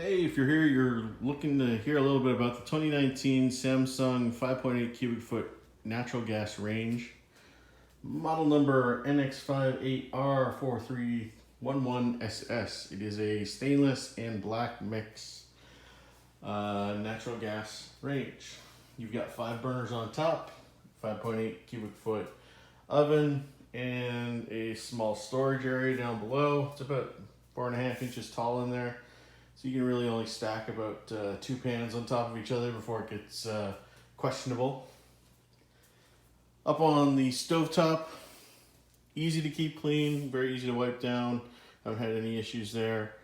Hey, if you're here, you're looking to hear a little bit about the 2019 Samsung 5.8 cubic foot natural gas range. Model number NX58R4311SS. It is a stainless and black mix natural gas range. You've got 5 burners on top, 5.8 cubic foot oven, and a small storage area down below. It's about 4.5 inches tall in there. So you can really only stack about 2 pans on top of each other before it gets questionable. Up on the stovetop, easy to keep clean, very easy to wipe down. Haven't had any issues there.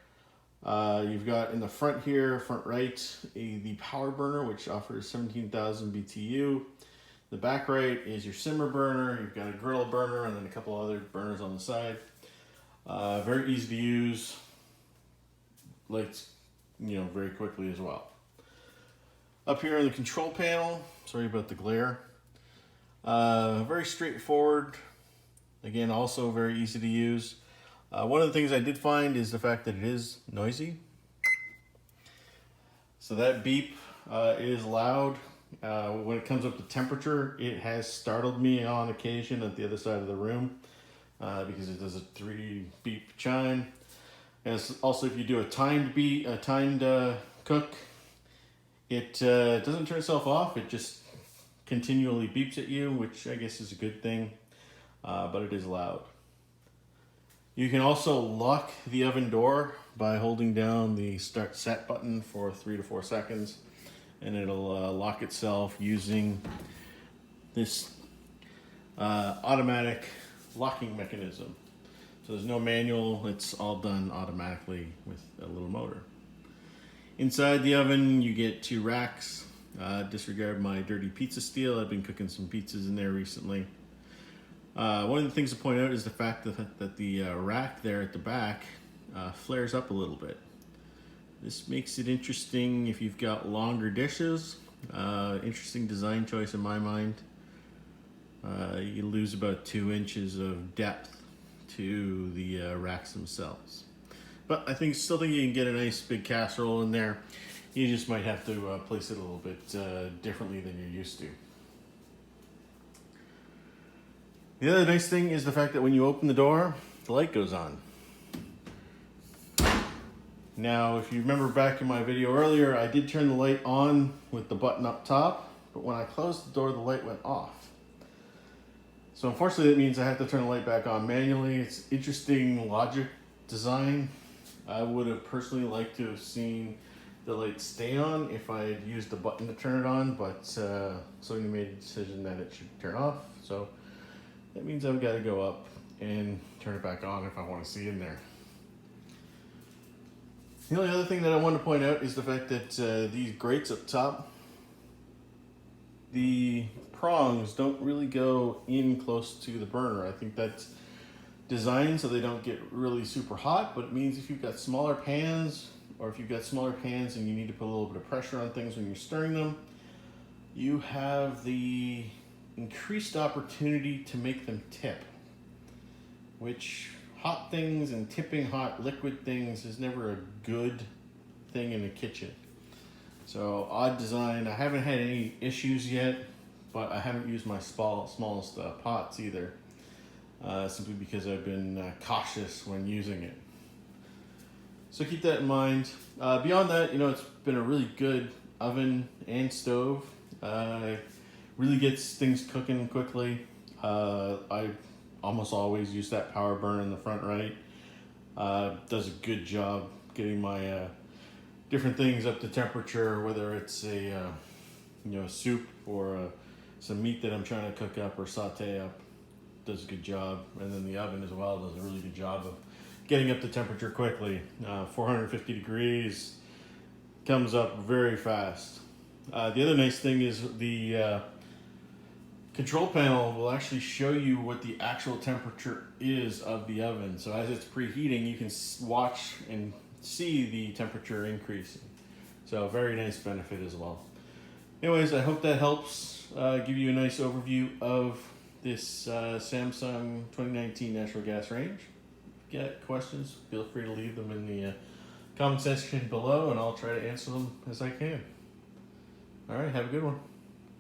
You've got in the front here, front right, the power burner, which offers 17,000 BTU. The back right is your simmer burner. You've got a griddle burner and then a couple other burners on the side. Very easy to use. Lights, very quickly as well. Up here in the control panel, sorry about the glare. Very straightforward. Again, also very easy to use. One of the things I did find is the fact that it is noisy. So that beep is loud. When it comes up to temperature, it has startled me on occasion at the other side of the room because it does a 3 beep chime. And also, if you do a timed cook, it doesn't turn itself off. It just continually beeps at you, which I guess is a good thing, but it is loud. You can also lock the oven door by holding down the start set button for 3 to 4 seconds, and it'll lock itself using this automatic locking mechanism. So there's no manual, it's all done automatically with a little motor. Inside the oven you get 2 racks. Disregard my dirty pizza steel, I've been cooking some pizzas in there recently. One of the things to point out is the fact that the rack there at the back flares up a little bit. This makes it interesting if you've got longer dishes. Interesting design choice in my mind. You lose about 2 inches of depth to the racks themselves. But I still think you can get a nice big casserole in there. You just might have to place it a little bit differently than you're used to. The other nice thing is the fact that when you open the door, the light goes on. Now, if you remember back in my video earlier, I did turn the light on with the button up top, but when I closed the door, the light went off. So unfortunately, that means I have to turn the light back on manually. It's interesting logic design. I would have personally liked to have seen the light stay on if I had used the button to turn it on, but Sony made a decision that it should turn off. So that means I've got to go up and turn it back on if I want to see in there. The only other thing that I want to point out is the fact that these grates up top, the prongs don't really go in close to the burner. I think that's designed so they don't get really super hot, but it means if you've got smaller pans, or if you've got smaller pans and you need to put a little bit of pressure on things when you're stirring them, you have the increased opportunity to make them tip, which hot things and tipping hot liquid things is never a good thing in a kitchen. So odd design. I haven't had any issues yet, but I haven't used my smallest pots either, simply because I've been cautious when using it. So keep that in mind. Beyond that, it's been a really good oven and stove. Really gets things cooking quickly. I almost always use that power burner in the front right. Does a good job getting my different things up to temperature, whether it's a soup or some meat that I'm trying to cook up or saute up. Does a good job. And then the oven as well does a really good job of getting up to temperature quickly. 450 degrees, comes up very fast. The other nice thing is the control panel will actually show you what the actual temperature is of the oven. So as it's preheating, you can watch and see the temperature increasing. So very nice benefit as well. Anyways, I hope that helps give you a nice overview of this Samsung 2019 natural gas range. If you get questions, feel free to leave them in the comment section below, and I'll try to answer them as I can. All right, have a good one.